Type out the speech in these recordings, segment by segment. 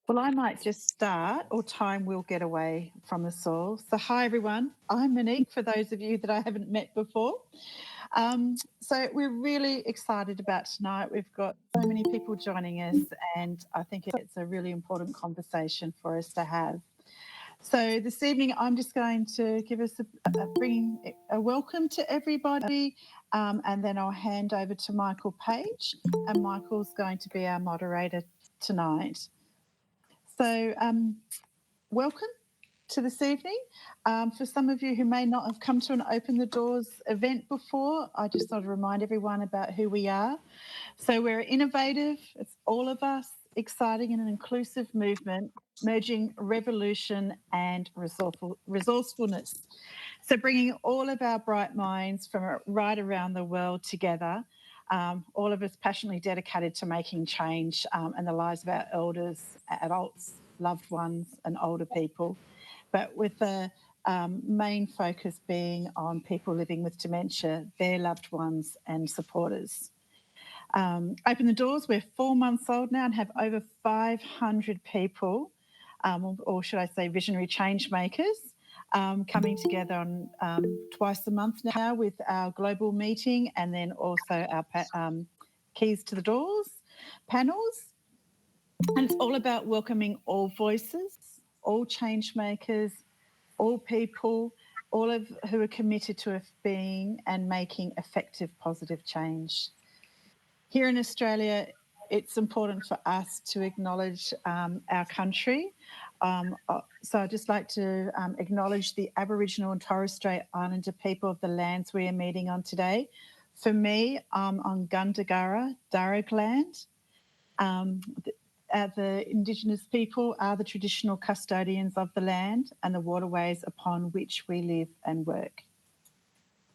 Well, I might just start, or time will get away from us all. So hi, everyone. I'm Monique, for those of you that I haven't met before. So we're really excited about tonight. We've got so many people joining us, and I think it's a really important conversation for us to have. So this evening, I'm just going to give us bring a welcome to everybody, and then I'll hand over to Michael Page, and Michael's going to be our moderator tonight. So welcome to this evening. For some of you who may not have come to an Open the Doors event before, I just thought to remind everyone about who we are. So we're innovative, it's all of us, exciting and an inclusive movement, merging revolution and resourcefulness. So bringing all of our bright minds from right around the world together, all of us passionately dedicated to making change in the lives of our elders, adults, loved ones and older people, but with the main focus being on people living with dementia, their loved ones and supporters. Open the Doors, we're 4 months old now and have over 500 people, or should I say visionary change makers, coming together on twice a month now with our global meeting, and then also our Keys to the Doors panels. And it's all about welcoming all voices, all change makers, all people, all of who are committed to being and making effective, positive change. Here in Australia, it's important for us to acknowledge our country. So I'd just like to acknowledge the Aboriginal and Torres Strait Islander people of the lands we are meeting on today. For me, I'm on Gundagara, Darug land. The Indigenous people are the traditional custodians of the land and the waterways upon which we live and work.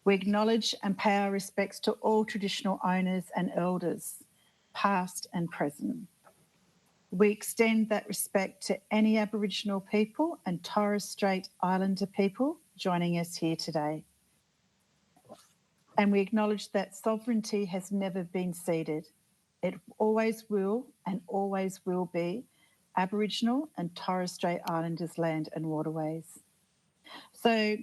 We acknowledge and pay our respects to all traditional owners and elders, past and present. We extend that respect to any Aboriginal people and Torres Strait Islander people joining us here today. And we acknowledge that sovereignty has never been ceded. It always will and always will be Aboriginal and Torres Strait Islanders' land and waterways. So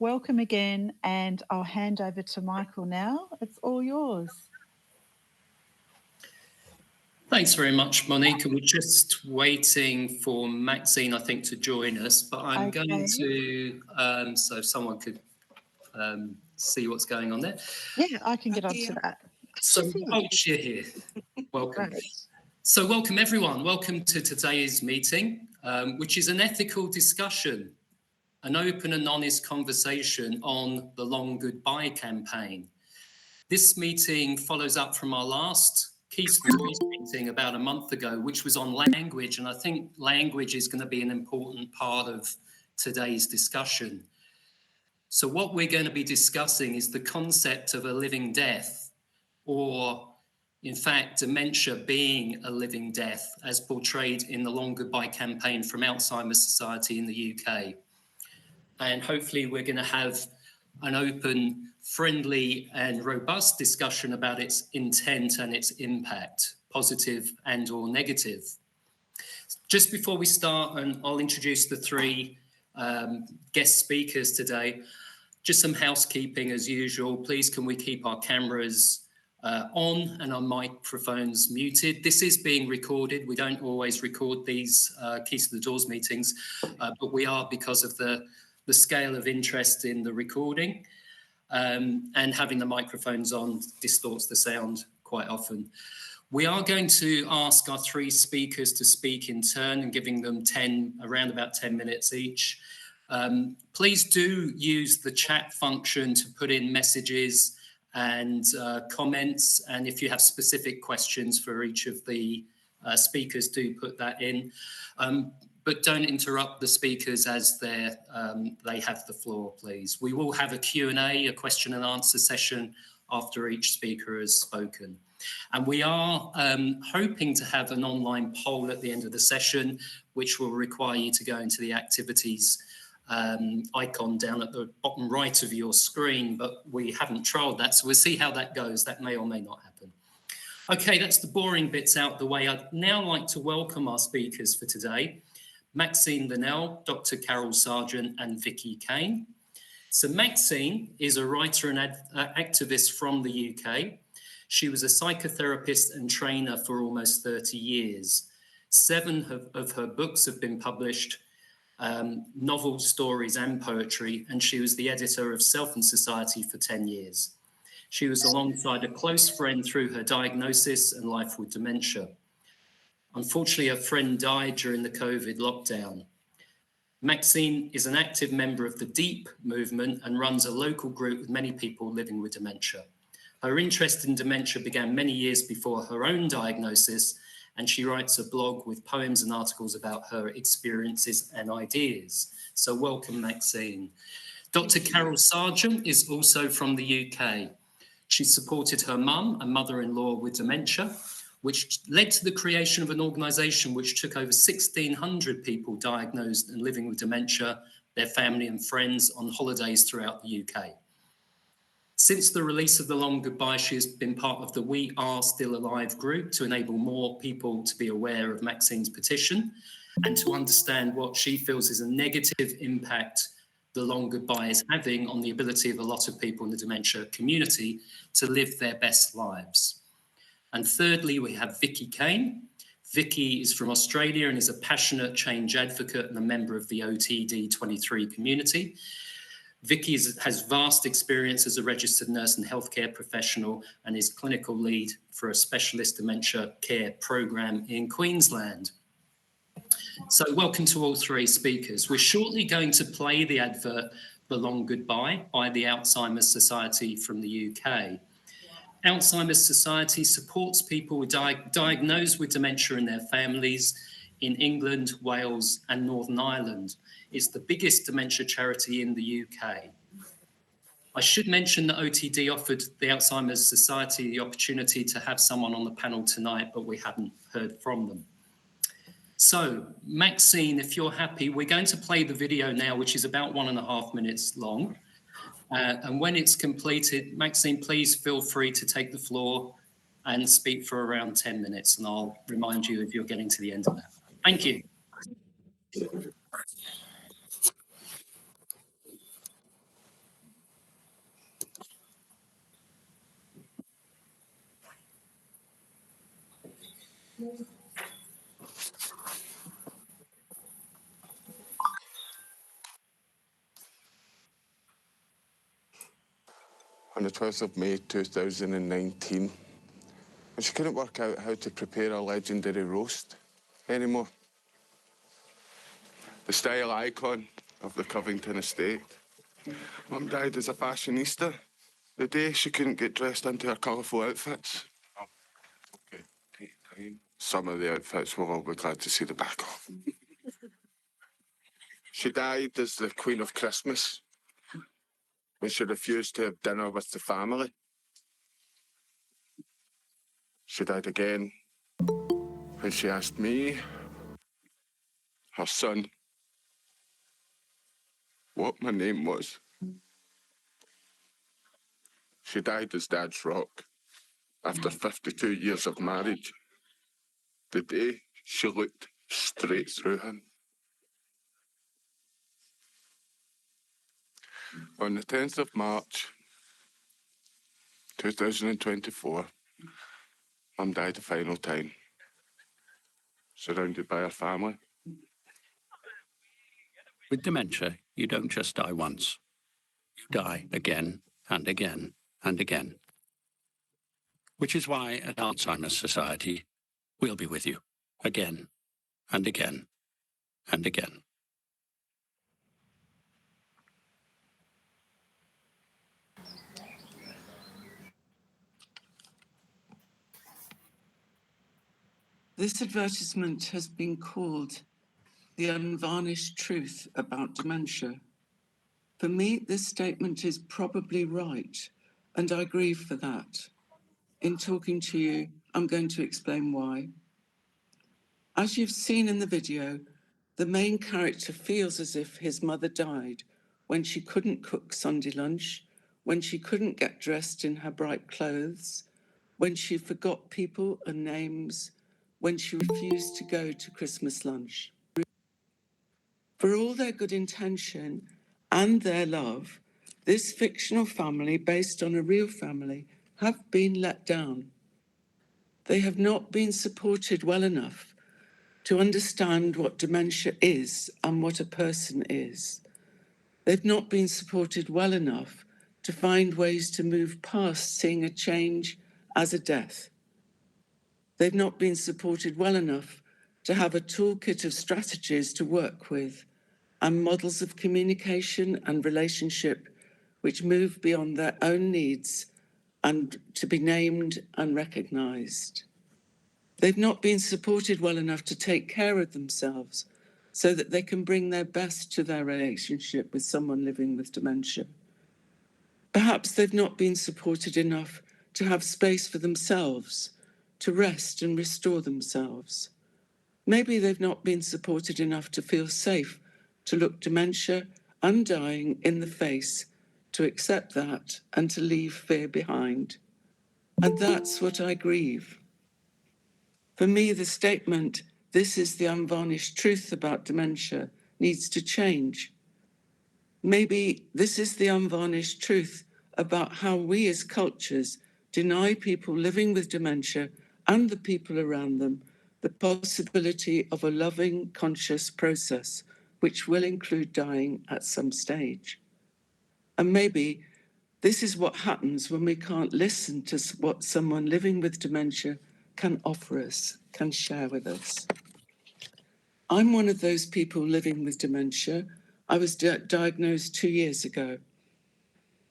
welcome again, and I'll hand over to Michael now. It's all yours. Thanks very much, Monique. And we're just waiting for Maxine, I think, to join us. But I'm going to, so someone could see what's going on there. Yeah, I can get onto that. So, you're here. Welcome. Right. So welcome, everyone. Welcome to today's meeting, which is an ethical discussion, an open and honest conversation on the Long Goodbye campaign. This meeting follows up from our last Keys to the Doors meeting about a month ago, which was on language. And I think language is going to be an important part of today's discussion. So what we're going to be discussing is the concept of a living death, or in fact, dementia being a living death, as portrayed in the Long Goodbye campaign from Alzheimer Society in the UK. And hopefully we're going to have an open, friendly and robust discussion about its intent and its impact, positive and or negative. Just before we start, and I'll introduce the three guest speakers today, just some housekeeping as usual. Please can we keep our cameras on and our microphones muted. This is being recorded. We don't always record these Keys to the Doors meetings, but we are because of the scale of interest in the recording, and having the microphones on distorts the sound quite often. We are going to ask our three speakers to speak in turn and giving them around about 10 minutes each. Please do use the chat function to put in messages and comments, and if you have specific questions for each of the speakers, do put that in. But don't interrupt the speakers as they have the floor, please. We will have a Q&A, a question and answer session after each speaker has spoken. And we are hoping to have an online poll at the end of the session, which will require you to go into the activities icon down at the bottom right of your screen, but we haven't trialed that, so we'll see how that goes. That may or may not happen. Okay, that's the boring bits out the way. I'd now like to welcome our speakers for today, Maxine Linnell, Dr. Carol Sargent, and Vicki Cain. So Maxine is a writer and activist from the UK. She was a psychotherapist and trainer for almost 30 years. 7 of her books have been published, novels, stories, and poetry, and she was the editor of Self and Society for 10 years. She was alongside a close friend through her diagnosis and life with dementia. Unfortunately, her friend died during the COVID lockdown. Maxine is an active member of the DEEP movement and runs a local group with many people living with dementia. Her interest in dementia began many years before her own diagnosis, and she writes a blog with poems and articles about her experiences and ideas. So welcome, Maxine. Dr. Carol Sargent is also from the UK. She supported her mum and mother-in-law with dementia, which led to the creation of an organisation which took over 1,600 people diagnosed and living with dementia, their family and friends on holidays throughout the UK. Since the release of The Long Goodbye, she has been part of the We Are Still Alive group to enable more people to be aware of Maxine's petition and to understand what she feels is a negative impact The Long Goodbye is having on the ability of a lot of people in the dementia community to live their best lives. And thirdly, we have Vicki Cain. Vicki is from Australia and is a passionate change advocate and a member of the OTD23 community. Vicki has vast experience as a registered nurse and healthcare professional and is clinical lead for a specialist dementia care programme in Queensland. So welcome to all 3 speakers. We're shortly going to play the advert The Long Goodbye by the Alzheimer's Society from the UK. Alzheimer's Society supports people diagnosed with dementia and their families in England, Wales and Northern Ireland. It's the biggest dementia charity in the UK. I should mention that OTD offered the Alzheimer's Society the opportunity to have someone on the panel tonight, but we haven't heard from them. So, Maxine, if you're happy, we're going to play the video now, which is about 1.5 minutes long. And when it's completed, Maxine, please feel free to take the floor and speak for around 10 minutes, and I'll remind you if you're getting to the end of that. Thank you. On the 12th of May 2019, and she couldn't work out how to prepare a legendary roast anymore. The style icon of the Covington estate. Mum died as a fashionista the day she couldn't get dressed into her colourful outfits. Oh, okay, take time. Some of the outfits we'll all be glad to see the back of. She died as the Queen of Christmas when she refused to have dinner with the family. She died again when she asked me, her son, what my name was. She died as Dad's rock after 52 years of marriage, the day she looked straight through him. On the 10th of March 2024, Mum died the final time, surrounded by her family. With dementia, you don't just die once. You die again and again and again. Which is why at Alzheimer's Society, we'll be with you again and again and again. This advertisement has been called The Unvarnished Truth About Dementia. For me, this statement is probably right, and I grieve for that. In talking to you, I'm going to explain why. As you've seen in the video, the main character feels as if his mother died when she couldn't cook Sunday lunch, when she couldn't get dressed in her bright clothes, when she forgot people and names, when she refused to go to Christmas lunch. For all their good intention and their love, this fictional family, based on a real family, have been let down. They have not been supported well enough to understand what dementia is and what a person is. They've not been supported well enough to find ways to move past seeing a change as a death. They've not been supported well enough to have a toolkit of strategies to work with and models of communication and relationship which move beyond their own needs and to be named and recognised. They've not been supported well enough to take care of themselves so that they can bring their best to their relationship with someone living with dementia. Perhaps they've not been supported enough to have space for themselves, to rest and restore themselves. Maybe they've not been supported enough to feel safe, to look dementia and dying in the face, to accept that and to leave fear behind. And that's what I grieve. For me, the statement, "This is the unvarnished truth about dementia," needs to change. Maybe this is the unvarnished truth about how we as cultures deny people living with dementia and the people around them the possibility of a loving, conscious process, which will include dying at some stage. And maybe this is what happens when we can't listen to what someone living with dementia can offer us, can share with us. I'm one of those people living with dementia. I was diagnosed 2 years ago.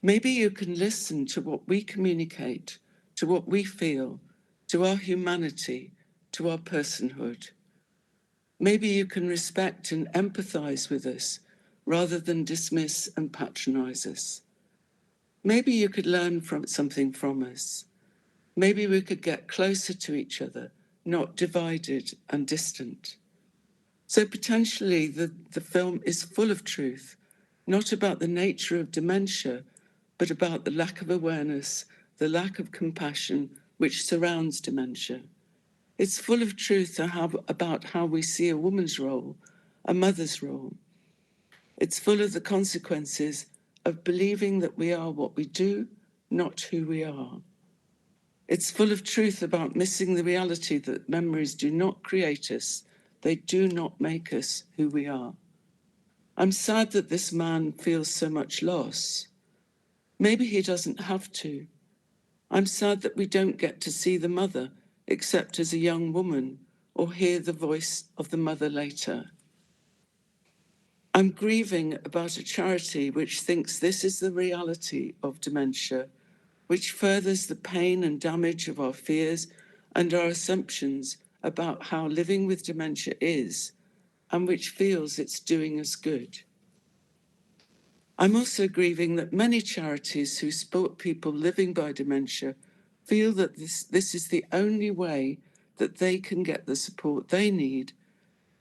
Maybe you can listen to what we communicate, to what we feel, to our humanity, to our personhood. Maybe you can respect and empathize with us rather than dismiss and patronize us. Maybe you could learn something from us. Maybe we could get closer to each other, not divided and distant. So potentially the film is full of truth, not about the nature of dementia, but about the lack of awareness, the lack of compassion which surrounds dementia. It's full of truth about how we see a woman's role, a mother's role. It's full of the consequences of believing that we are what we do, not who we are. It's full of truth about missing the reality that memories do not create us, they do not make us who we are. I'm sad that this man feels so much loss. Maybe he doesn't have to. I'm sad that we don't get to see the mother except as a young woman or hear the voice of the mother later. I'm grieving about a charity which thinks this is the reality of dementia, which furthers the pain and damage of our fears and our assumptions about how living with dementia is, and which feels it's doing us good. I'm also grieving that many charities who support people living by dementia feel that this is the only way that they can get the support they need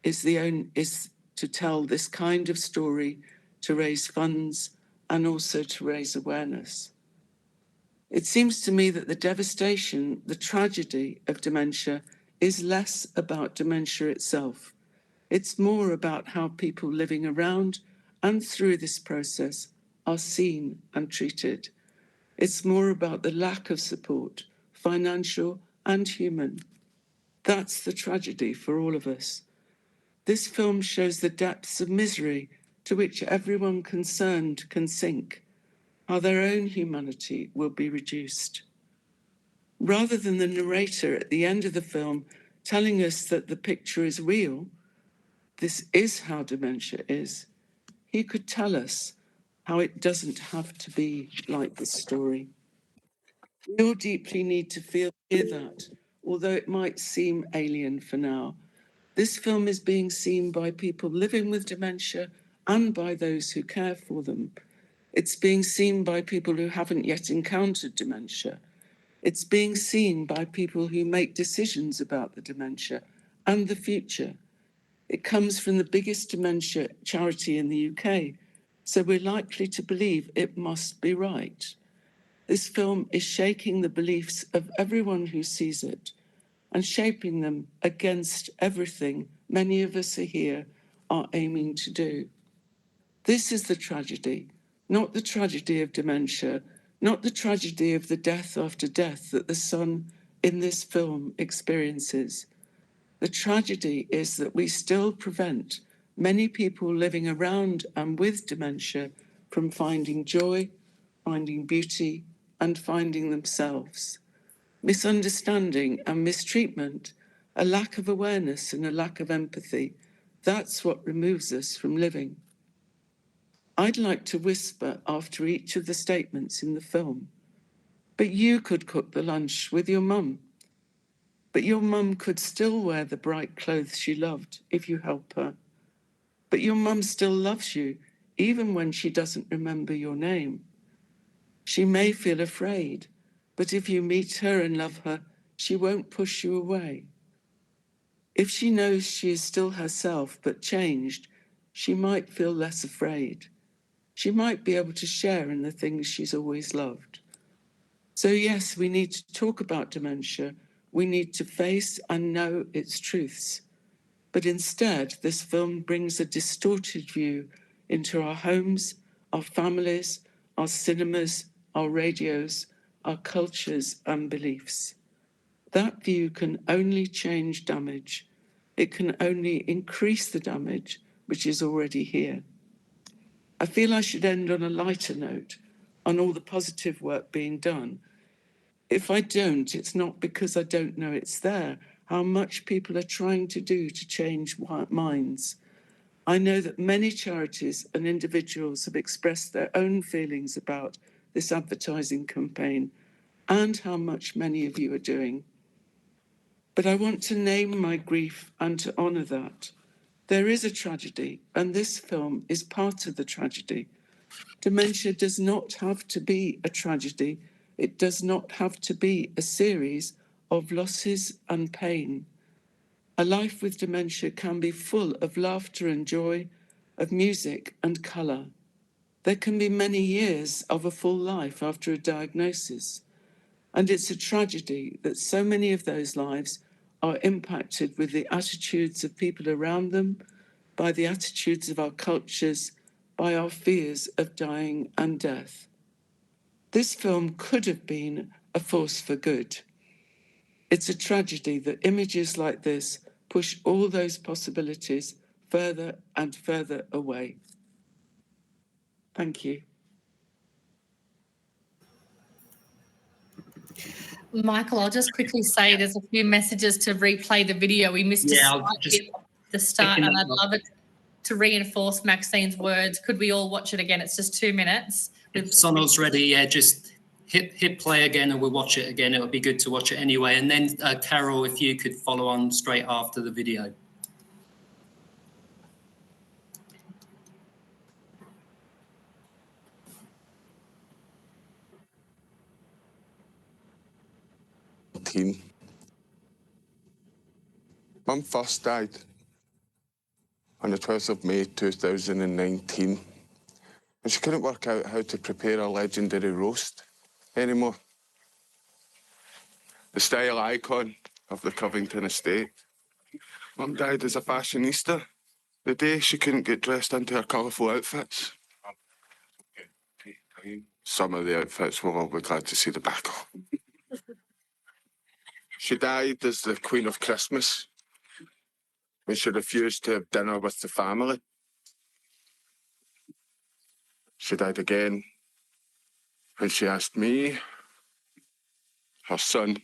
is to tell this kind of story, to raise funds, and also to raise awareness. It seems to me that the devastation, the tragedy of dementia is less about dementia itself. It's more about how people living around and through this process are seen and treated. It's more about the lack of support, financial and human. That's the tragedy for all of us. This film shows the depths of misery to which everyone concerned can sink, how their own humanity will be reduced. Rather than the narrator at the end of the film telling us that the picture is real, this is how dementia is, he could tell us how it doesn't have to be like this story. We all deeply need to hear that, although it might seem alien for now. This film is being seen by people living with dementia and by those who care for them. It's being seen by people who haven't yet encountered dementia. It's being seen by people who make decisions about the dementia and the future. It comes from the biggest dementia charity in the UK, so we're likely to believe it must be right. This film is shaking the beliefs of everyone who sees it and shaping them against everything many of us here are aiming to do. This is the tragedy, not the tragedy of dementia, not the tragedy of the death after death that the son in this film experiences. The tragedy is that we still prevent many people living around and with dementia from finding joy, finding beauty, and finding themselves. Misunderstanding and mistreatment, a lack of awareness and a lack of empathy, that's what removes us from living. I'd like to whisper after each of the statements in the film, but you could cook the lunch with your mum. But your mum could still wear the bright clothes she loved if you help her. But your mum still loves you, even when she doesn't remember your name. She may feel afraid, but if you meet her and love her, she won't push you away. If she knows she is still herself but changed, she might feel less afraid. She might be able to share in the things she's always loved. So yes, we need to talk about dementia. We need to face and know its truths. But instead, this film brings a distorted view into our homes, our families, our cinemas, our radios, our cultures and beliefs. That view can only change damage. It can only increase the damage which is already here. I feel I should end on a lighter note, on all the positive work being done. If I don't, it's not because I don't know it's there, how much people are trying to do to change minds. I know that many charities and individuals have expressed their own feelings about this advertising campaign and how much many of you are doing. But I want to name my grief and to honour that. There is a tragedy, and this film is part of the tragedy. Dementia does not have to be a tragedy. It does not have to be a series of losses and pain. A life with dementia can be full of laughter and joy, of music and colour. There can be many years of a full life after a diagnosis. And it's a tragedy that so many of those lives are impacted with the attitudes of people around them, by the attitudes of our cultures, by our fears of dying and death. This film could have been a force for good. It's a tragedy that images like this push all those possibilities further and further away. Thank you. Michael, I'll just quickly say there's a few messages to replay the video. We missed a slight bit at the start, and I'd love it to reinforce Maxine's words. Could we all watch it again? It's just 2 minutes. If Sonal's ready, yeah, just hit play again and we'll watch it again. It'll be good to watch it anyway. And then, Carol, if you could follow on straight after the video. Mum first died on the 12th of May 2019, and she couldn't work out how to prepare a legendary roast anymore. The style icon of the Covington estate. Mum died as a fashionista the day she couldn't get dressed into her colourful outfits. Some of the outfits we'll all be glad to see the back of. She died as the Queen of Christmas when she refused to have dinner with the family. She died again when she asked me, her son,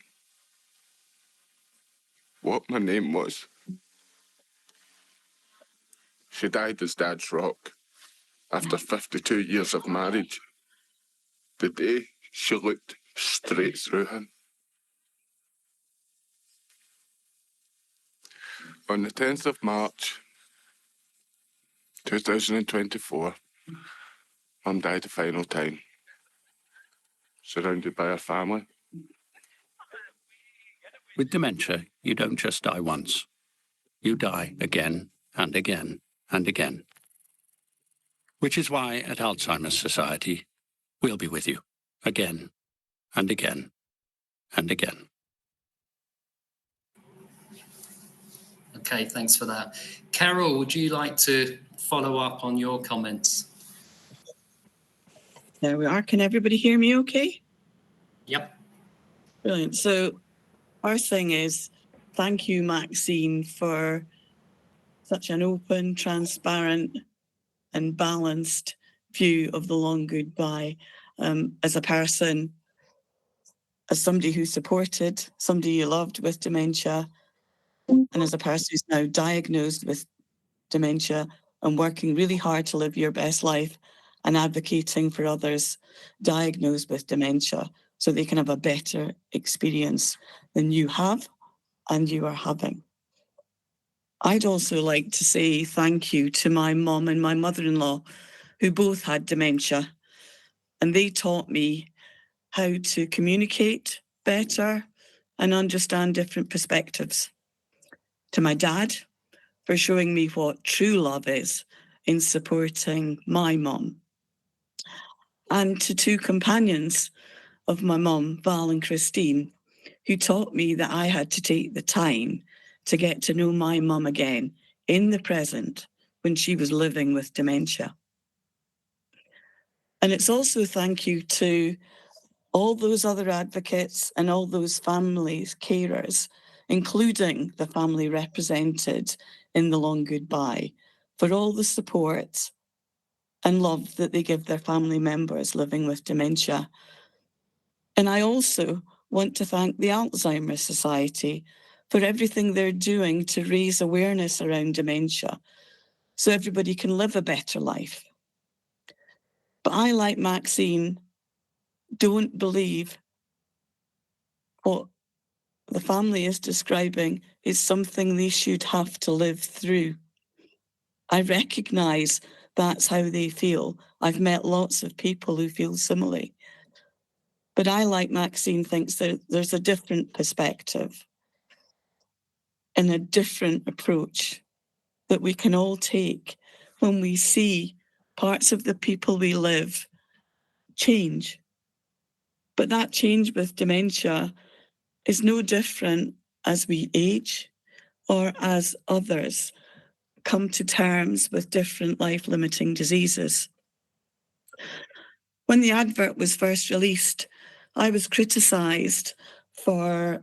what my name was. She died as Dad's rock after 52 years of marriage, the day she looked straight through him. On the 10th of March 2024, Mum died the final time, surrounded by her family. With dementia, you don't just die once. You die again and again and again. Which is why at Alzheimer's Society, we'll be with you again and again and again. Okay, thanks for that. Carol, would you like to follow up on your comments? There we are. Can everybody hear me okay? Yep. Brilliant. So first thing is, thank you, Maxine, for such an open, transparent and balanced view of the long goodbye. As a person, as somebody who supported somebody you loved with dementia, and as a person who's now diagnosed with dementia and working really hard to live your best life and advocating for others diagnosed with dementia so they can have a better experience than you have and you are having. I'd also like to say thank you to my mum and my mother-in-law, who both had dementia, and they taught me how to communicate better and understand different perspectives. To my dad, for showing me what true love is in supporting my mum. And to two companions of my mum, Val and Christine, who taught me that I had to take the time to get to know my mum again in the present when she was living with dementia. And it's also thank you to all those other advocates and all those families, carers, including the family represented in the long goodbye, for all the support and love that they give their family members living with dementia. And I also want to thank the Alzheimer Society for everything they're doing to raise awareness around dementia so everybody can live a better life. But I, like Maxine, don't believe what the family is describing is something they should have to live through. I recognise that's how they feel. I've met lots of people who feel similarly. But I, like Maxine, thinks that there's a different perspective and a different approach that we can all take when we see parts of the people we live change. But that change with dementia is no different as we age or as others come to terms with different life-limiting diseases. When the advert was first released, I was criticised for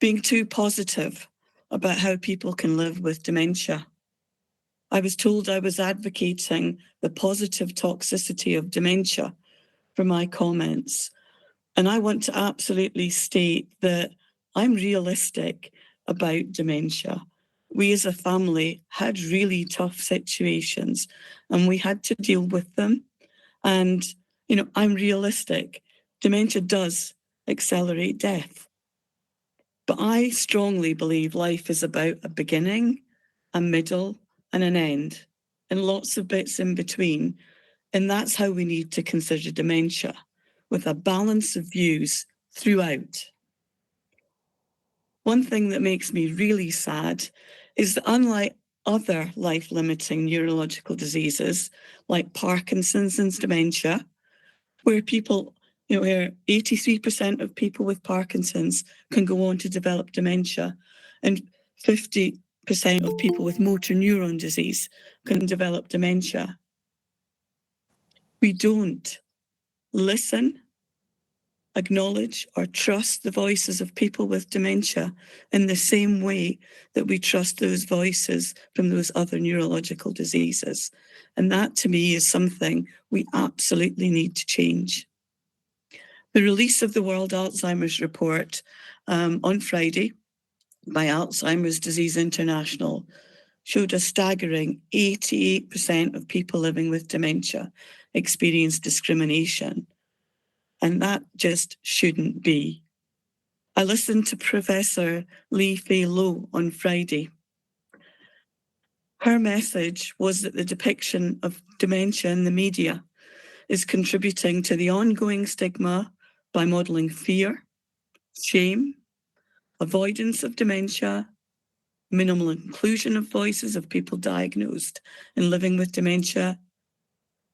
being too positive about how people can live with dementia. I was told I was advocating the positive toxicity of dementia for my comments. And I want to absolutely state that I'm realistic about dementia. We as a family had really tough situations and we had to deal with them. And, you know, I'm realistic. Dementia does accelerate death. But I strongly believe life is about a beginning, a middle, and an end, and lots of bits in between. And that's how we need to consider dementia, with a balance of views throughout. One thing that makes me really sad is that unlike other life-limiting neurological diseases like Parkinson's and dementia, where people, you know, where 83% of people with Parkinson's can go on to develop dementia, and 50% of people with motor neuron disease can develop dementia. We don't listen, acknowledge, or trust the voices of people with dementia in the same way that we trust those voices from those other neurological diseases. And that, to me, is something we absolutely need to change. The release of the World Alzheimer's Report on Friday by Alzheimer's Disease International showed a staggering 88% of people living with dementia experience discrimination. And that just shouldn't be. I listened to Professor Lee Fay Low on Friday. Her message was that the depiction of dementia in the media is contributing to the ongoing stigma by modelling fear, shame, avoidance of dementia, minimal inclusion of voices of people diagnosed and living with dementia,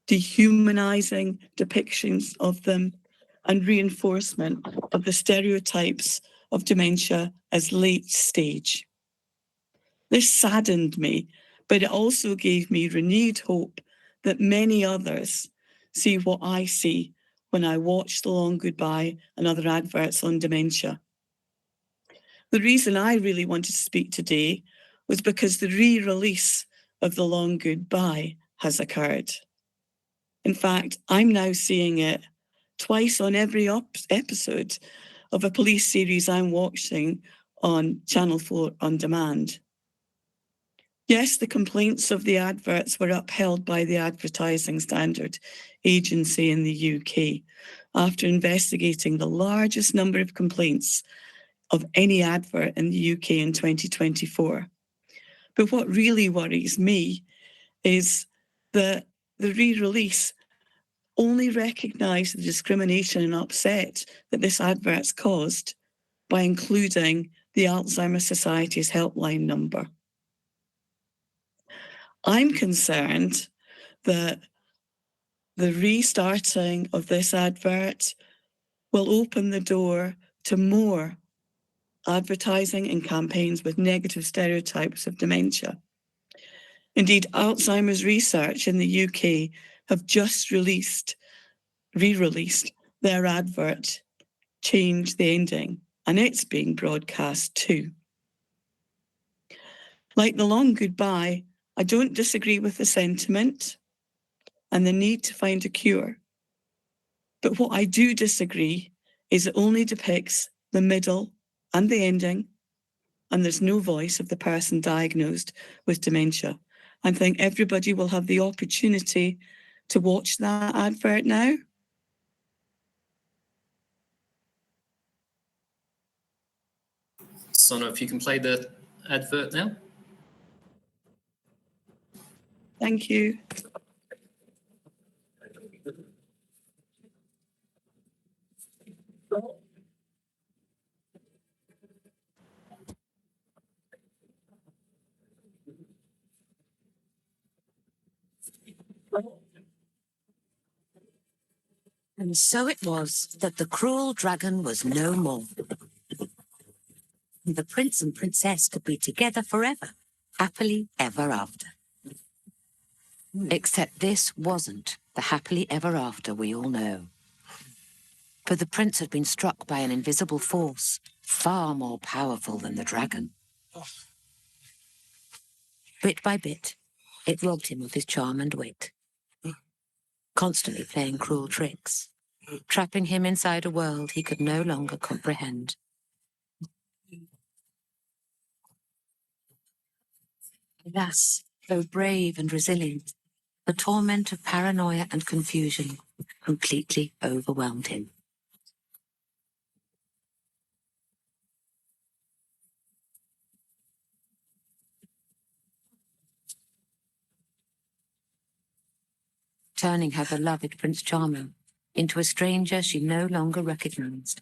dehumanising depictions of them, and reinforcement of the stereotypes of dementia as late stage. This saddened me, but it also gave me renewed hope that many others see what I see when I watch The Long Goodbye and other adverts on dementia. The reason I really wanted to speak today was because the re-release of The Long Goodbye has occurred. In fact, I'm now seeing it twice on every episode of a police series I'm watching on Channel 4 On Demand. Yes, the complaints of the adverts were upheld by the Advertising Standard Agency in the UK after investigating the largest number of complaints of any advert in the UK in 2024. But what really worries me is that the re-release only recognised the discrimination and upset that this advert's caused by including the Alzheimer Society's helpline number. I'm concerned that the restarting of this advert will open the door to more advertising and campaigns with negative stereotypes of dementia. Indeed, Alzheimer's research in the UK have just re-released their advert, Change the Ending, and it's being broadcast too. Like The Long Goodbye, I don't disagree with the sentiment and the need to find a cure. But what I do disagree is it only depicts the middle and the ending, and there's no voice of the person diagnosed with dementia. I think everybody will have the opportunity to watch that advert now. Sona, if you can play the advert now. Thank you. And so it was that the cruel dragon was no more. And the prince and princess could be together forever, happily ever after. Except this wasn't the happily ever after we all know. For the prince had been struck by an invisible force, far more powerful than the dragon. Bit by bit, it robbed him of his charm and wit, constantly playing cruel tricks, trapping him inside a world he could no longer comprehend. Alas, though brave and resilient, the torment of paranoia and confusion completely overwhelmed him. Turning her beloved Prince Charming into a stranger she no longer recognized.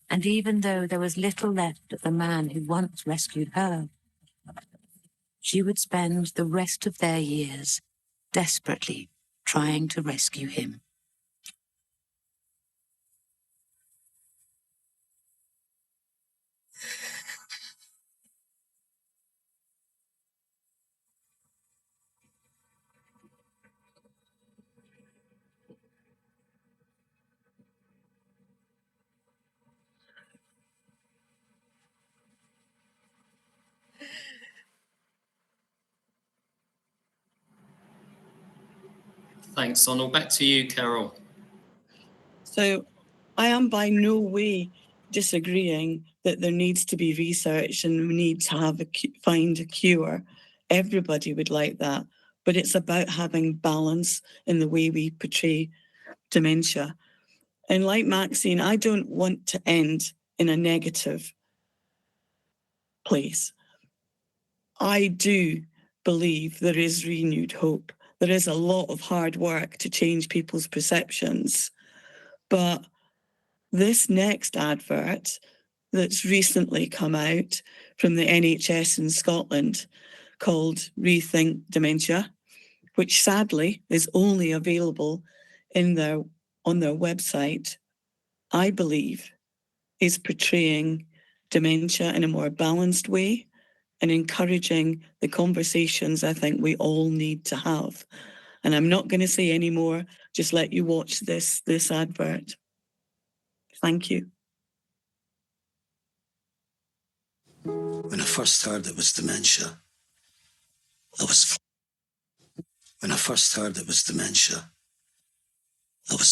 And even though there was little left of the man who once rescued her, she would spend the rest of their years desperately trying to rescue him. Thanks, Sonal. Back to you, Carol. So I am by no way disagreeing that there needs to be research and we need to find a cure. Everybody would like that. But it's about having balance in the way we portray dementia. And like Maxine, I don't want to end in a negative place. I do believe there is renewed hope. There is a lot of hard work to change people's perceptions. But this next advert, that's recently come out from the NHS in Scotland called Rethink Dementia, which sadly is only available on their website, I believe is portraying dementia in a more balanced way and encouraging the conversations I think we all need to have. And I'm not going to say any more, just let you watch this advert. Thank you. When I first heard it was dementia, I was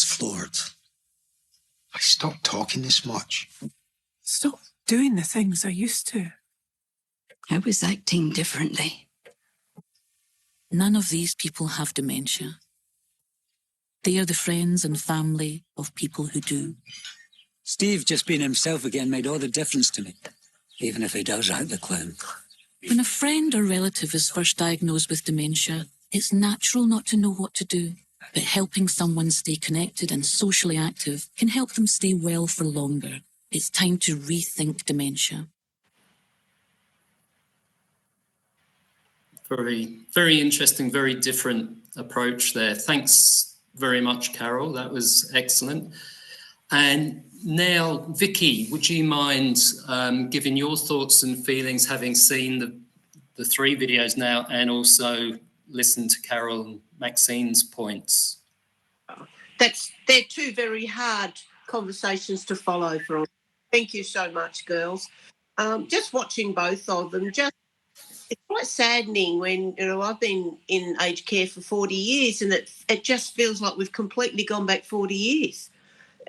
floored. I stopped talking this much. Stop doing the things I used to. I was acting differently. None of these people have dementia. They are the friends and family of people who do. Steve just being himself again made all the difference to me, even if he does act the clown. When a friend or relative is first diagnosed with dementia, it's natural not to know what to do, but helping someone stay connected and socially active can help them stay well for longer. It's time to rethink dementia. Very, very interesting, very different approach there. Thanks very much, Carol. That was excellent. And now, Vicki, would you mind giving your thoughts and feelings, having seen the 3 videos now and also listened to Carol and Maxine's points? They're 2 very hard conversations to follow from. Thank you so much, girls. Just watching both of them, it's quite saddening when, I've been in aged care for 40 years and it just feels like we've completely gone back 40 years.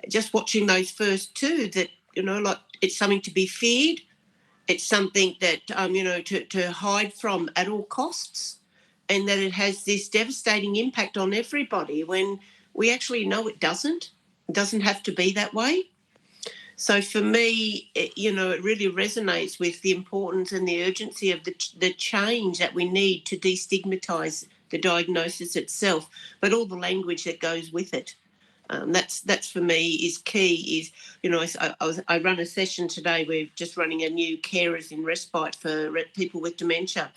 Just watching those first 2 that, like it's something to be feared. It's something that, to hide from at all costs, and that it has this devastating impact on everybody when we actually know it doesn't. It doesn't have to be that way. So for me, it really resonates with the importance and the urgency of the change that we need to destigmatise the diagnosis itself, but all the language that goes with it. That's for me is key. I run a session today. We're just running a new carers in respite for people with dementia,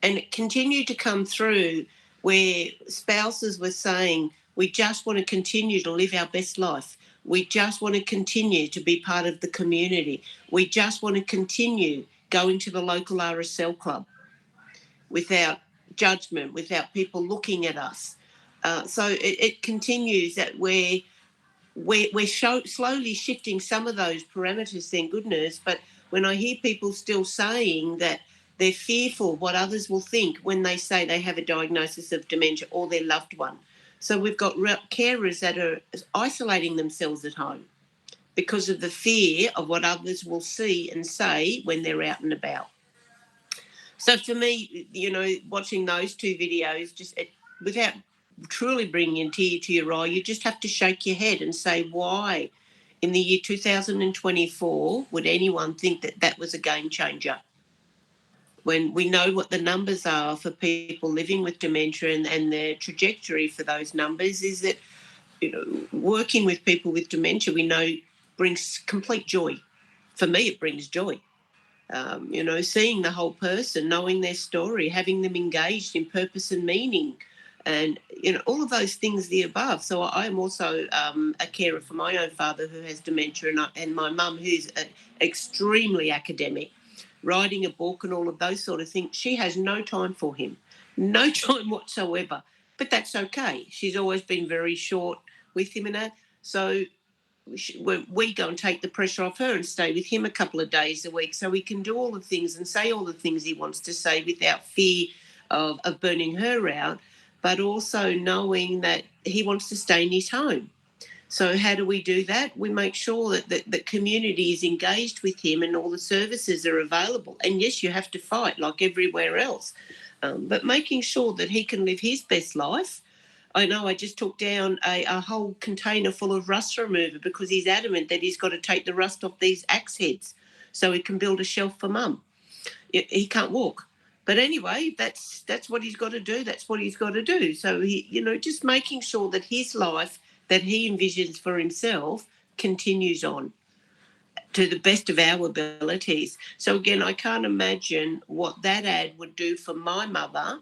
and it continued to come through where spouses were saying, we just want to continue to live our best life. We just want to continue to be part of the community. We just want to continue going to the local RSL club without judgment, without people looking at us. So it continues that we're slowly shifting some of those parameters, thank goodness. But when I hear people still saying that they're fearful what others will think when they say they have a diagnosis of dementia or their loved one. So we've got carers that are isolating themselves at home because of the fear of what others will see and say when they're out and about. So for me, watching those 2 videos, without truly bringing a tear to your eye, you just have to shake your head and say, why in the year 2024 would anyone think that was a game changer? When we know what the numbers are for people living with dementia and their trajectory for those numbers is that, working with people with dementia, we know brings complete joy. For me, it brings joy. Seeing the whole person, knowing their story, having them engaged in purpose and meaning, and, all of those things the above. So I am also a carer for my own father who has dementia and my mum who's extremely academic, writing a book and all of those sort of things. She has no time for him, no time whatsoever. But that's okay. She's always been very short with him and that. So we go and take the pressure off her and stay with him a couple of days a week so he can do all the things and say all the things he wants to say without fear of burning her out, but also knowing that he wants to stay in his home. So how do we do that? We make sure that the community is engaged with him and all the services are available. And yes, you have to fight like everywhere else, but making sure that he can live his best life. I know I just took down a whole container full of rust remover because he's adamant that he's got to take the rust off these axe heads so he can build a shelf for mum. He can't walk. But anyway, that's what he's got to do. That's what he's got to do. So, just making sure that his life that he envisions for himself continues on. to the best of our abilities. So again, I can't imagine what that ad would do for my mother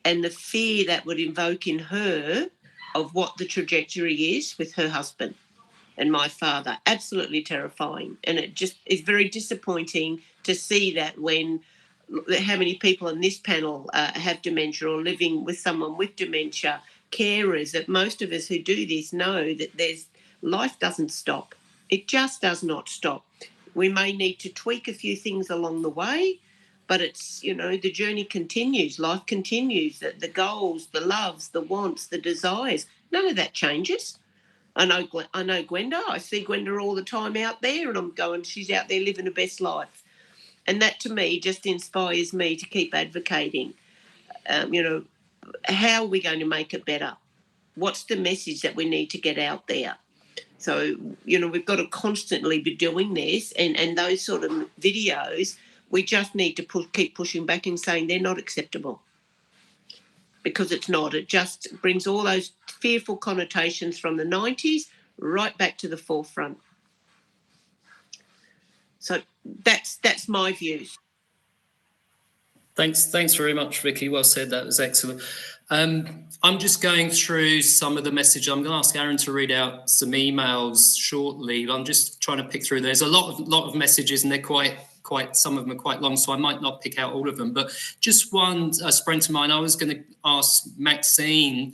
and the fear that would invoke in her of what the trajectory is with her husband and my father. Absolutely terrifying. And it just is very disappointing to see that when how many people on this panel have dementia or living with someone with dementia, carers, that most of us who do this know that life doesn't stop. It just does not stop. We may need to tweak a few things along the way, but it's, the journey continues, life continues, the goals, the loves, the wants, the desires, none of that changes. I know Gwenda. I see Gwenda all the time out there, and I'm going, she's out there living her best life. And that to me just inspires me to keep advocating. How are we going to make it better? What's the message that we need to get out there? So, we've got to constantly be doing this, and those sort of videos, we just need to keep pushing back and saying they're not acceptable. Because it's not. It just brings all those fearful connotations from the 90s right back to the forefront. So that's my views. Thanks very much, Vicki. Well said. That was excellent. I'm just going through some of the messages. I'm going to ask Aaron to read out some emails shortly. I'm just trying to pick through. There's a lot of messages, and they're quite. Some of them are quite long, so I might not pick out all of them. But just one sprang to mind. I was going to ask Maxine.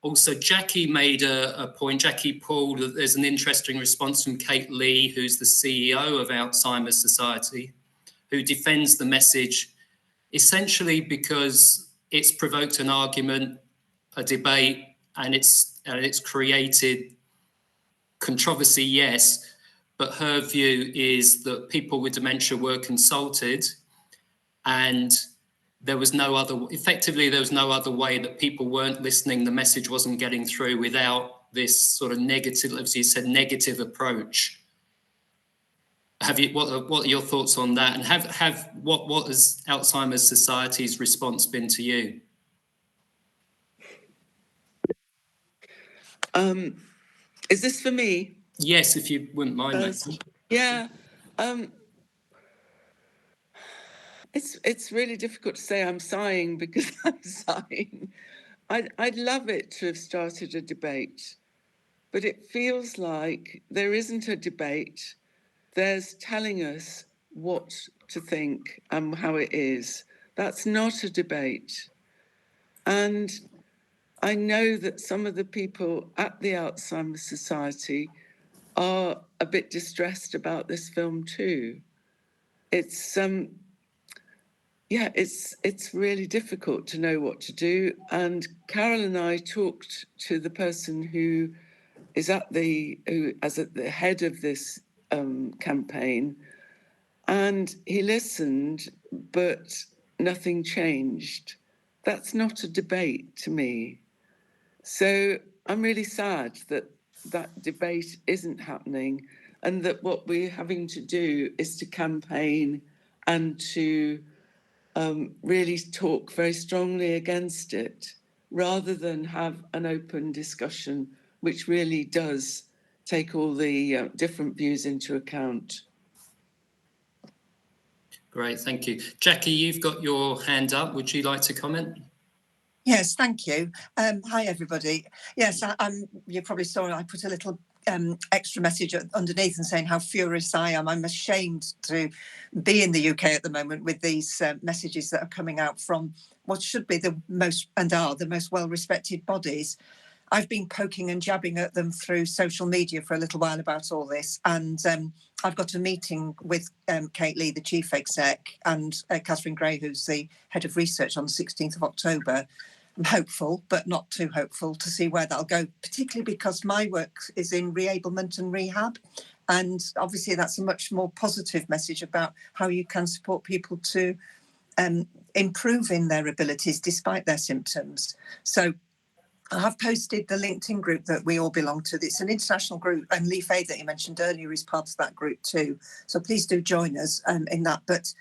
Also, Jackie made a point. Jackie Paul. There's an interesting response from Kate Lee, who's the CEO of Alzheimer's Society, who defends the message essentially because it's provoked an argument, a debate, and it's created controversy, yes, but her view is that people with dementia were consulted, and there was no other way that people weren't listening, the message wasn't getting through without this sort of negative, as you said, negative approach. What are your thoughts on that? And what has Alzheimer's Society's response been to you? Is this for me? Yes, if you wouldn't mind, Maxine. Yeah. It's really difficult to say I'm sighing because I'm sighing. I'd love it to have started a debate, but it feels like there isn't a debate. There's telling us what to think and how it is. That's not a debate. And I know that some of the people at the Alzheimer's Society are a bit distressed about this film too. It's really difficult to know what to do. And Carol and I talked to the person who is at the head of this campaign, and he listened, but nothing changed. That's not a debate to me. So I'm really sad that that debate isn't happening, and that what we're having to do is to campaign and to really talk very strongly against it, rather than have an open discussion which really does take all the different views into account. Great, thank you. Jackie, you've got your hand up. Would you like to comment? Yes, thank you. Hi, everybody. Yes, you probably saw I put a little extra message underneath and saying how furious I am. I'm ashamed to be in the UK at the moment with these messages that are coming out from what should be the most well-respected bodies. I've been poking and jabbing at them through social media for a little while about all this, and I've got a meeting with Kate Lee, the chief exec, and Catherine Gray, who's the head of research, on the 16th of October. I'm hopeful, but not too hopeful, to see where that'll go, particularly because my work is in reablement and rehab. And obviously that's a much more positive message about how you can support people to improve in their abilities despite their symptoms. So I have posted the LinkedIn group that we all belong to. It's an international group, and Leaf Aid that you mentioned earlier is part of that group too. So please do join us in that. But,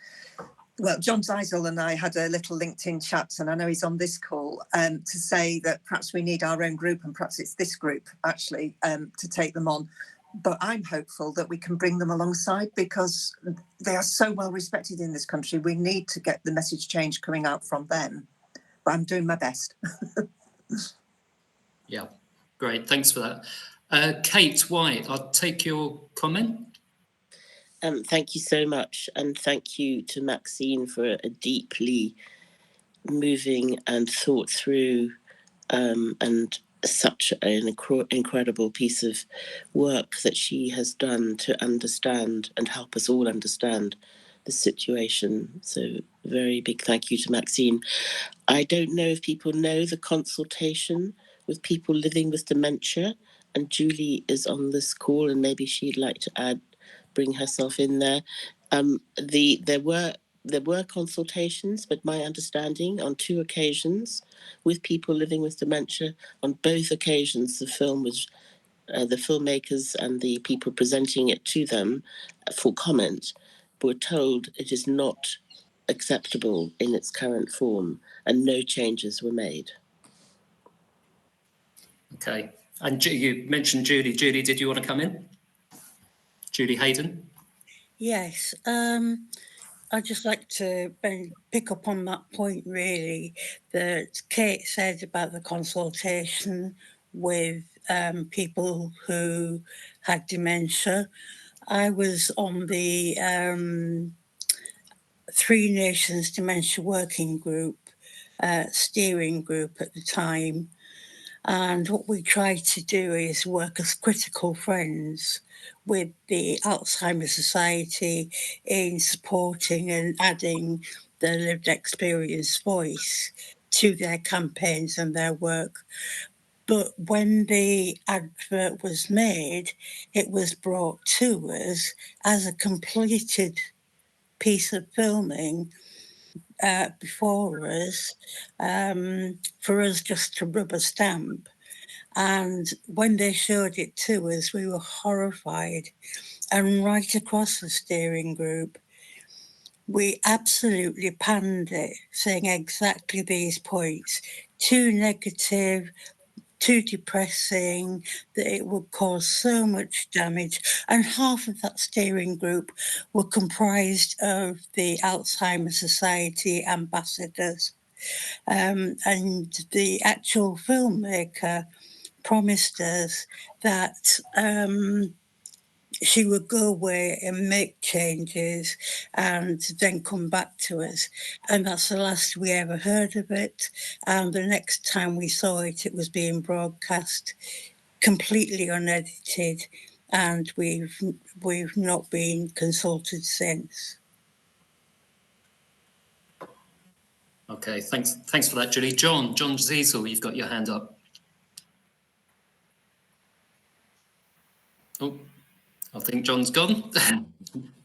well, John Zeisel and I had a little LinkedIn chat, and I know he's on this call, to say that perhaps we need our own group, and perhaps it's this group actually to take them on. but I'm hopeful that we can bring them alongside because they are so well respected in this country. We need to get the message change coming out from them. But I'm doing my best. Yeah, great. Thanks for that. Kate White, I'll take your comment. Thank you so much. And thank you to Maxine for a deeply moving and thought through and such an incredible piece of work that she has done to understand and help us all understand the situation. So very big thank you to Maxine. I don't know if people know the consultation with people living with dementia, and Julie is on this call and maybe she'd like to bring herself in there. There were consultations, but my understanding on 2 occasions with people living with dementia, on both occasions the film was the filmmakers and the people presenting it to them for comment were told it is not acceptable in its current form and no changes were made. Okay. And you mentioned Julie. Julie, did you want to come in? Julie Hayden? Yes. I'd just like to pick up on that point, really, that Kate said about the consultation with people who had dementia. I was on the 3 Nations Dementia Working Group, steering group at the time. And what we tried to do is work as critical friends with the Alzheimer Society in supporting and adding the lived experience voice to their campaigns and their work. But when the advert was made, it was brought to us as a completed piece of filming before us, for us just to rub a stamp. And when they showed it to us, we were horrified. And right across the steering group, we absolutely panned it, saying exactly these points. Too negative, too depressing, that it would cause so much damage. And half of that steering group were comprised of the Alzheimer Society ambassadors. And the actual filmmaker promised us that she would go away and make changes and then come back to us. And that's the last we ever heard of it. And the next time we saw it, it was being broadcast completely unedited, and we've not been consulted since. Okay, thanks for that, Julie. John Ziesel, you've got your hand up. Oh, I think John's gone.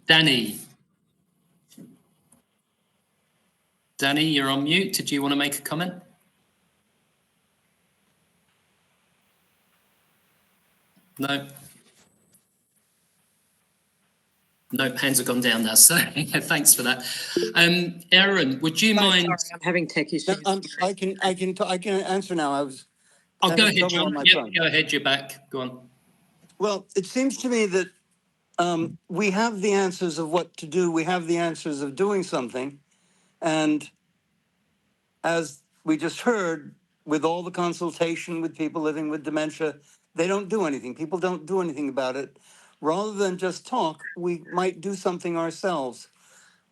Danny, you're on mute. Did you want to make a comment? No. No, hands have gone down now, so thanks for that. Aaron, would you mind? Sorry, I'm having tech issues. I can answer now. Oh, go ahead, John. Yep, go ahead, you're back. Go on. Well, it seems to me that we have the answers of what to do. We have the answers of doing something. And as we just heard, with all the consultation with people living with dementia, they don't do anything. People don't do anything about it. Rather than just talk, we might do something ourselves,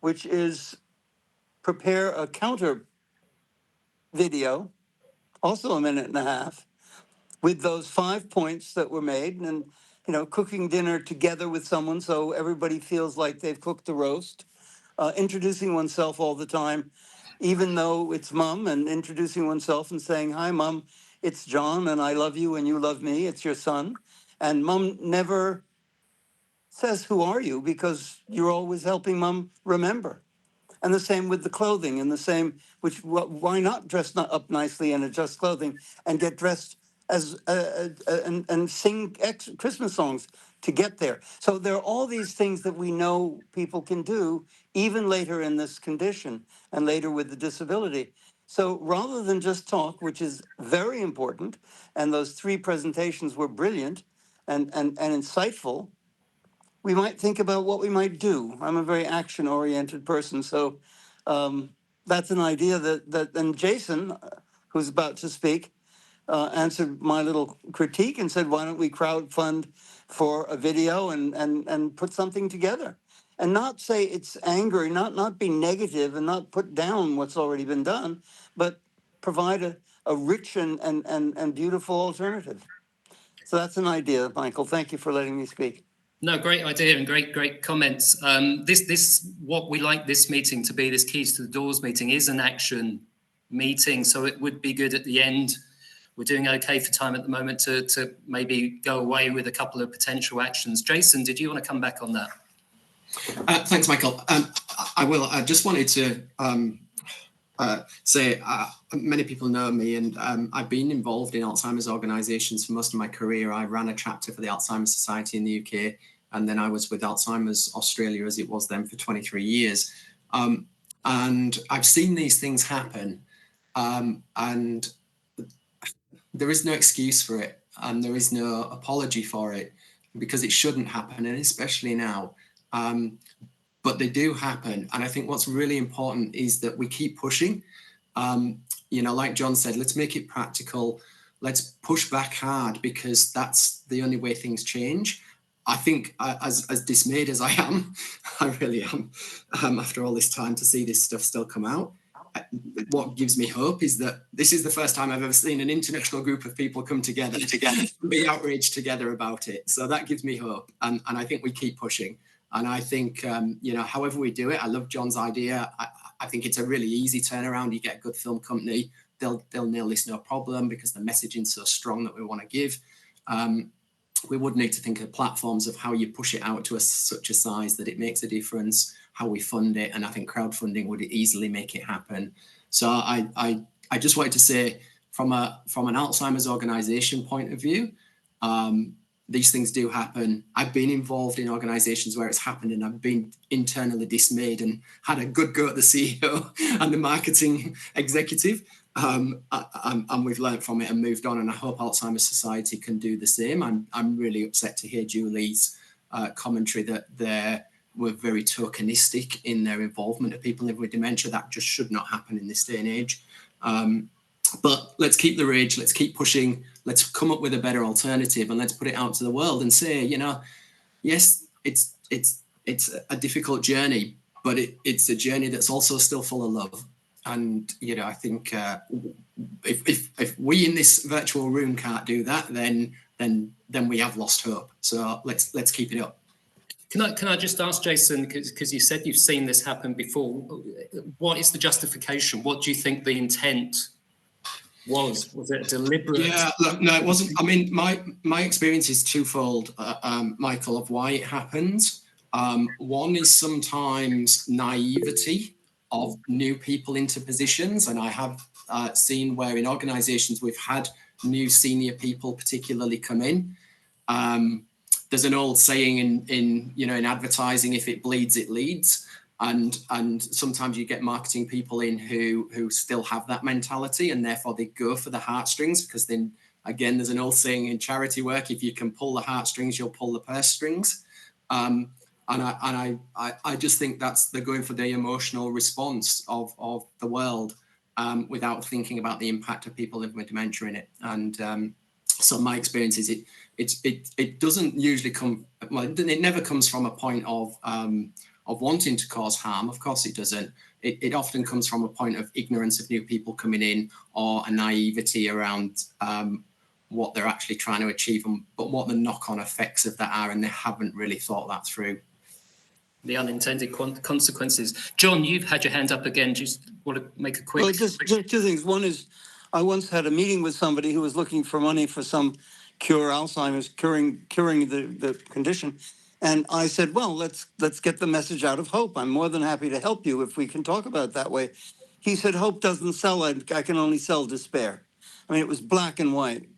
which is prepare a counter video, also 1.5 minutes, with those 5 points that were made, and cooking dinner together with someone so everybody feels like they've cooked a roast, introducing oneself all the time, even though it's mom, and introducing oneself and saying, "Hi, mom, it's John, and I love you and you love me. It's your son." And mom never says, "Who are you?" because you're always helping mom remember. And the same with the clothing, and the same, why not dress up nicely and adjust clothing and get dressed as and sing Christmas songs to get there. So there are all these things that we know people can do even later in this condition and later with the disability. So rather than just talk, which is very important, and those 3 presentations were brilliant, and insightful, we might think about what we might do. I'm a very action-oriented person, so that's an idea that and Jason, who's about to speak, answered my little critique and said, why don't we crowdfund for a video and put something together? And not say it's anger, not be negative and not put down what's already been done, but provide a rich and beautiful alternative. So that's an idea, Michael. Thank you for letting me speak. No, great idea and great comments. What we like this meeting to be, this Keys to the Doors meeting, is an action meeting. So it would be good at the end. We're doing okay for time at the moment to maybe go away with a couple of potential actions. Jason, did you want to come back on that? Thanks, Michael. I will. I just wanted to say many people know me, and I've been involved in Alzheimer's organisations for most of my career. I ran a chapter for the Alzheimer's Society in the UK, and then I was with Alzheimer's Australia, as it was then, for 23 years. And I've seen these things happen, and there is no excuse for it, and there is no apology for it, because it shouldn't happen, and especially now. But they do happen. And I think what's really important is that we keep pushing. Like John said, let's make it practical. Let's push back hard, because that's the only way things change. I think as dismayed as I am, I really am, after all this time, to see this stuff still come out. What gives me hope is that this is the first time I've ever seen an international group of people come together and be outraged together about it. So that gives me hope. And I think we keep pushing. And I think, however we do it, I love John's idea. I think it's a really easy turnaround. You get a good film company, they'll nail this no problem, because the messaging's so strong that we want to give. We would need to think of platforms of how you push it out to such a size that it makes a difference, how we fund it. And I think crowdfunding would easily make it happen. So I just wanted to say, from an Alzheimer's organisation point of view, these things do happen. I've been involved in organisations where it's happened, and I've been internally dismayed and had a good go at the CEO and the marketing executive. And we've learned from it and moved on. And I hope Alzheimer's Society can do the same. I'm really upset to hear Julie's commentary that they were very tokenistic in their involvement of people living with dementia. That just should not happen in this day and age. But let's keep the rage, let's keep pushing, let's come up with a better alternative, and let's put it out to the world and say, yes, it's a difficult journey, but it's a journey that's also still full of love. And, I think if we in this virtual room can't do that, then we have lost hope. So let's keep it up. Can I just ask, Jason, because you said you've seen this happen before, what is the justification? What do you think the intent was? Was it deliberate? Yeah, look, no, it wasn't. I mean, my experience is twofold, Michael, of why it happens. One is sometimes naivety of new people into positions, and I have seen where in organisations we've had new senior people particularly come in. There's an old saying in advertising: if it bleeds, it leads. And sometimes you get marketing people in who still have that mentality, and therefore they go for the heartstrings, because then again, there's an old saying in charity work: if you can pull the heartstrings, you'll pull the purse strings. And I just think they're going for the emotional response of the world without thinking about the impact of people living with dementia in it. And so my experience is it doesn't usually come. Well, it never comes from a point of wanting to cause harm. Of course it doesn't. It often comes from a point of ignorance of new people coming in, or a naivety around what they're actually trying to achieve, but what the knock-on effects of that are, and they haven't really thought that through. The unintended consequences. John, you've had your hand up again. Do you want to make a quick... Well, just two things. One is, I once had a meeting with somebody who was looking for money for some Alzheimer's, curing the condition. And I said, well, let's get the message out of hope. I'm more than happy to help you if we can talk about it that way. He said, hope doesn't sell. I can only sell despair. I mean, it was black and white.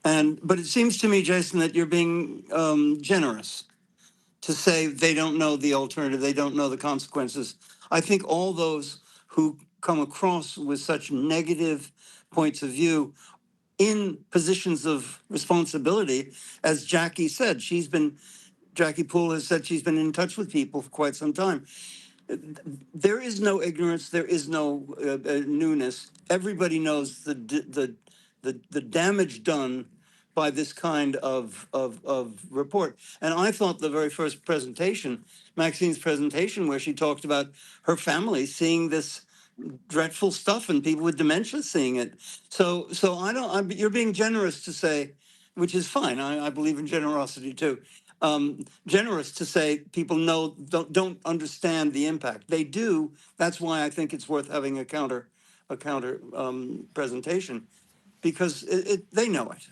But it seems to me, Jason, that you're being generous to say they don't know the alternative, they don't know the consequences. I think all those who come across with such negative points of view in positions of responsibility. As Jackie said, Jackie Poole has said she's been in touch with people for quite some time. There is no ignorance. There is no newness. Everybody knows the damage done by this kind of report. And I thought the very first presentation, Maxine's presentation, where she talked about her family seeing this dreadful stuff and people with dementia seeing it. So you're being generous to say, which is fine. I believe in generosity too. Generous to say people don't understand the impact. They do. That's why I think it's worth having a counter presentation, because they know it.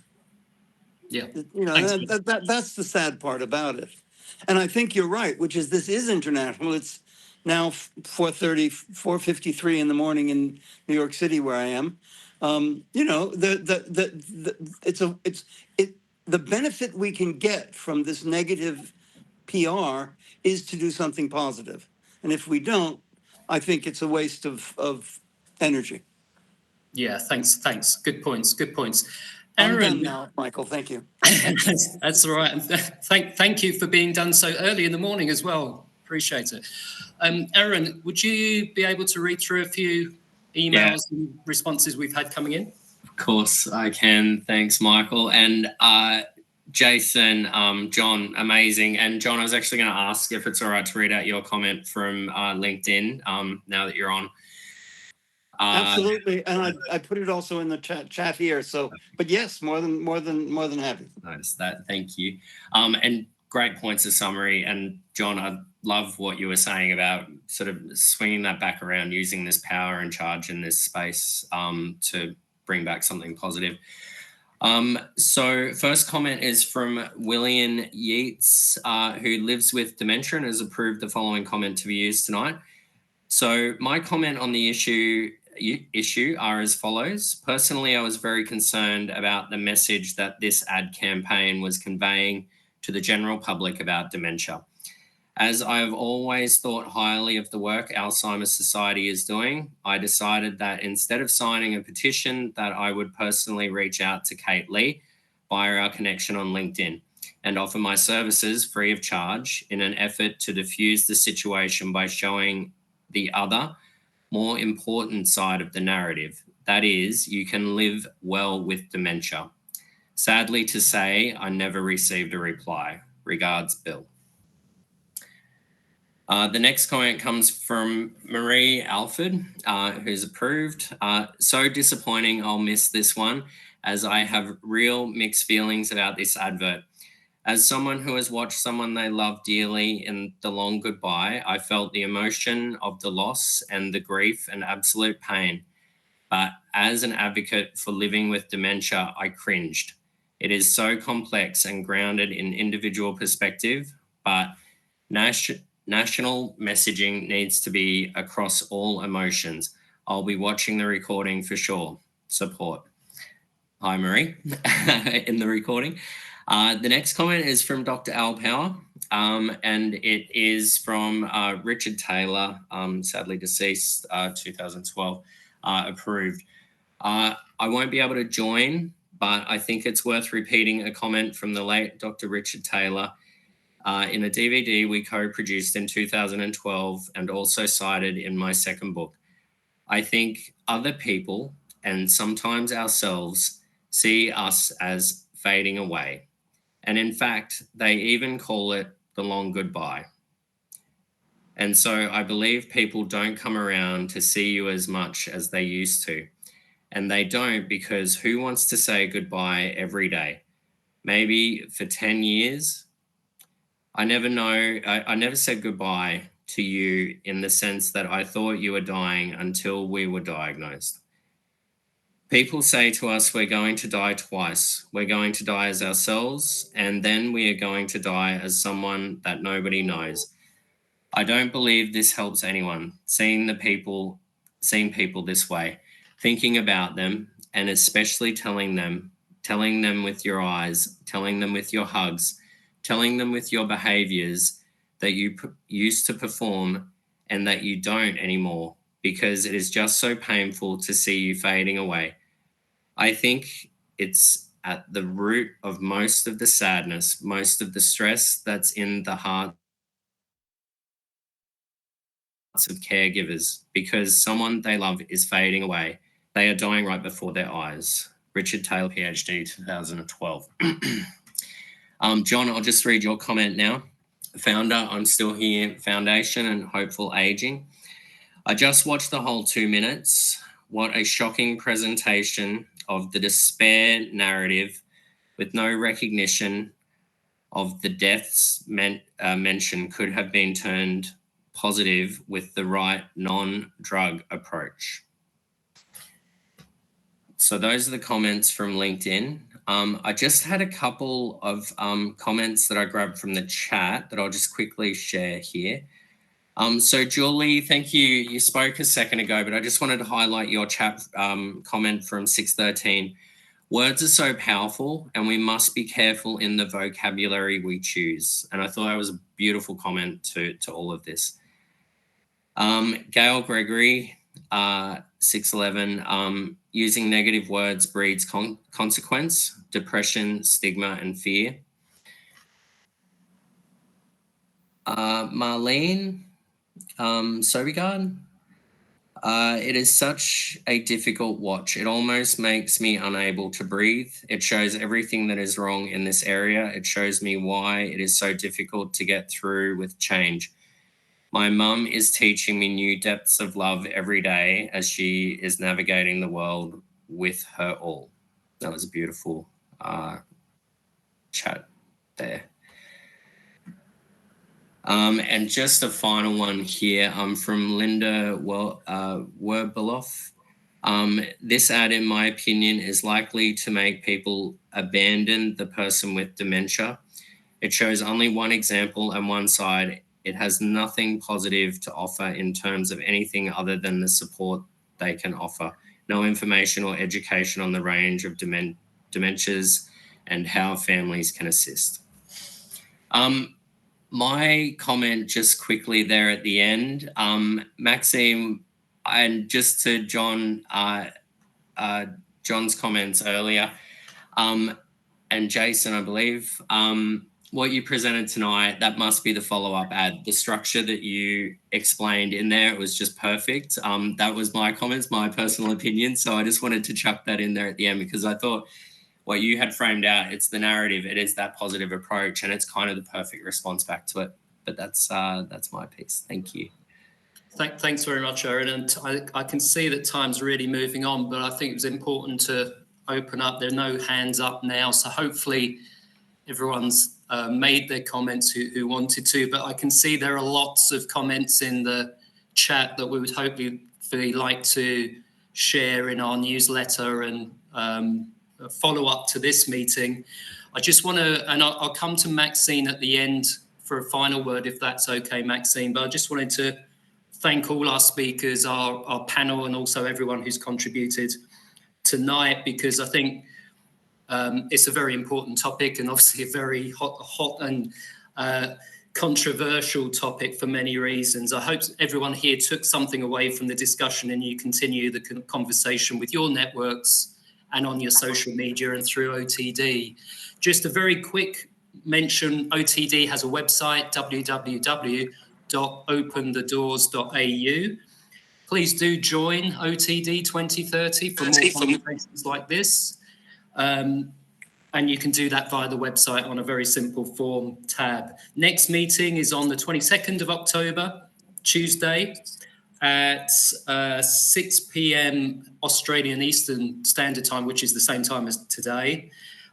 Yeah. That's the sad part about it. And I think you're right, which is this is international. It's now 4:53 in the morning in New York City, where I am. The benefit we can get from this negative PR is to do something positive. And if we don't, I think it's a waste of energy. Yeah, thanks. Good points. I'm Aaron, done now, Michael. Thank you. that's all right. And thank you for being done so early in the morning as well. Appreciate it. Aaron, would you be able to read through a few emails and responses we've had coming in? Of course I can. Thanks, Michael. And Jason, John, amazing. And John, I was actually going to ask if it's all right to read out your comment from LinkedIn now that you're on. Absolutely, and I put it also in the chat here. So, but yes, more than happy. Notice that. Thank you. And great points of summary. And John, I love what you were saying about sort of swinging that back around, using this power and charge in this space to bring back something positive. So first comment is from William Yeats, who lives with dementia and has approved the following comment to be used tonight. So my comment on the issue are as follows. Personally, I was very concerned about the message that this ad campaign was conveying to the general public about dementia. As I have always thought highly of the work Alzheimer's Society is doing, I decided that instead of signing a petition, that I would personally reach out to Kate Lee via our connection on LinkedIn and offer my services free of charge in an effort to diffuse the situation by showing the other, more important side of the narrative. That is, you can live well with dementia. Sadly to say, I never received a reply. Regards, Bill. The next comment comes from Marie Alford, who's approved. So disappointing, I'll miss this one, as I have real mixed feelings about this advert. As someone who has watched someone they love dearly in The Long Goodbye, I felt the emotion of the loss and the grief and absolute pain. But as an advocate for living with dementia, I cringed. It is so complex and grounded in individual perspective, but national messaging needs to be across all emotions. I'll be watching the recording for sure. Support. Hi, Marie, in the recording. The next comment is from Dr. Al Power, and it is from Richard Taylor, sadly deceased, 2012, approved. I won't be able to join, but I think it's worth repeating a comment from the late Dr. Richard Taylor in a DVD we co-produced in 2012 and also cited in my second book. I think other people, and sometimes ourselves, see us as fading away. And in fact, they even call it the long goodbye. And so I believe people don't come around to see you as much as they used to. And they don't, because who wants to say goodbye every day? Maybe for 10 years. I never said goodbye to you in the sense that I thought you were dying until we were diagnosed. People say to us, we're going to die twice. We're going to die as ourselves, and then we are going to die as someone that nobody knows. I don't believe this helps anyone, seeing people this way, thinking about them, and especially telling them with your eyes, telling them with your hugs, telling them with your behaviors that you used to perform and that you don't anymore, because it is just so painful to see you fading away. I think It's at the root of most of the sadness, most of the stress that's in the hearts of caregivers, because someone they love is fading away. They are dying right before their eyes. Richard Taylor, PhD, 2012. John, I'll just read your comment now. Founder, I'm Still Here Foundation and Hopeful Aging. I just watched the whole 2 minutes. What a shocking presentation of the despair narrative with no recognition of the deaths mentioned could have been turned positive with the right non-drug approach. So those are the comments from LinkedIn. I just had a couple of comments that I grabbed from the chat that I'll just quickly share here. So Julie, thank you. You spoke a second ago, but I just wanted to highlight your chat comment from 613. Words are so powerful and we must be careful in the vocabulary we choose. And I thought that was a beautiful comment to all of this. Gail Gregory, 611, using negative words breeds consequence, depression, stigma, and fear. Marlene, Sobigard, it is such a difficult watch. It almost makes me unable to breathe. It shows everything that is wrong in this area. It shows me why it is so difficult to get through with change. My mum is teaching me new depths of love every day as she is navigating the world with her all. That was a beautiful chat there. And just a final one here from Linda Werbeloff. This ad, in my opinion, is likely to make people abandon the person with dementia. It shows only one example and one side. It has nothing positive to offer in terms of anything other than the support they can offer. No information or education on the range of dementias and how families can assist. My comment just quickly there at the end, Maxine, and just to John, John's comments earlier, and Jason, I believe, what you presented tonight, that must be the follow-up ad. The structure that you explained in there, it was just perfect. That was my comments, my personal opinion. So I just wanted to chuck that in there at the end because I thought what you had framed out, it's the narrative, it is that positive approach, and it's kind of the perfect response back to it. But that's my piece. Thank you. Thanks very much, Aaron. And I can see that time's really moving on, but I think it was important to open up. There are no hands up now, so hopefully everyone's made their comments who wanted to, but I can see there are lots of comments in the chat that we would hopefully like to share in our newsletter and follow up to this meeting. I just want to, and I'll come to Maxine at the end for a final word, if that's okay, Maxine, but I just wanted to thank all our speakers, our panel, and also everyone who's contributed tonight, because I think it's a very important topic and obviously a very hot and controversial topic for many reasons. I hope everyone here took something away from the discussion and you continue the conversation with your networks and on your social media and through OTD. Just a very quick mention, OTD has a website, www.openthedoors.au. Please do join OTD 2030 for more conversations like this. And you can do that via the website on a very simple form tab. Next meeting is on the 22nd of October, Tuesday, at 6 p.m. Australian Eastern Standard Time, which is the same time as today.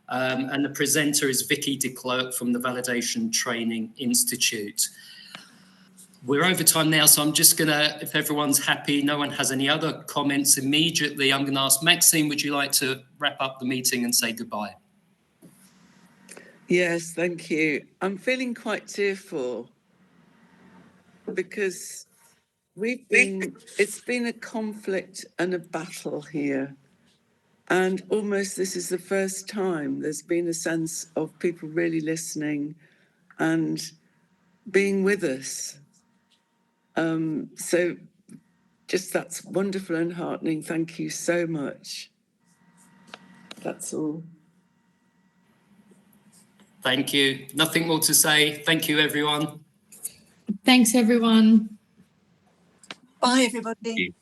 And the presenter is Vicki Cain from the Validation Training Institute. We're over time now, so I'm just going to, if everyone's happy, no one has any other comments immediately, I'm going to ask Maxine, would you like to wrap up the meeting and say goodbye? Yes, thank you. I'm feeling quite tearful because it's been a conflict and a battle here. And almost this is the first time there's been a sense of people really listening and being with us. So just that's wonderful and heartening. Thank you so much. That's all. Thank you. Nothing more to say. Thank you, everyone. Thanks, everyone. Bye, everybody.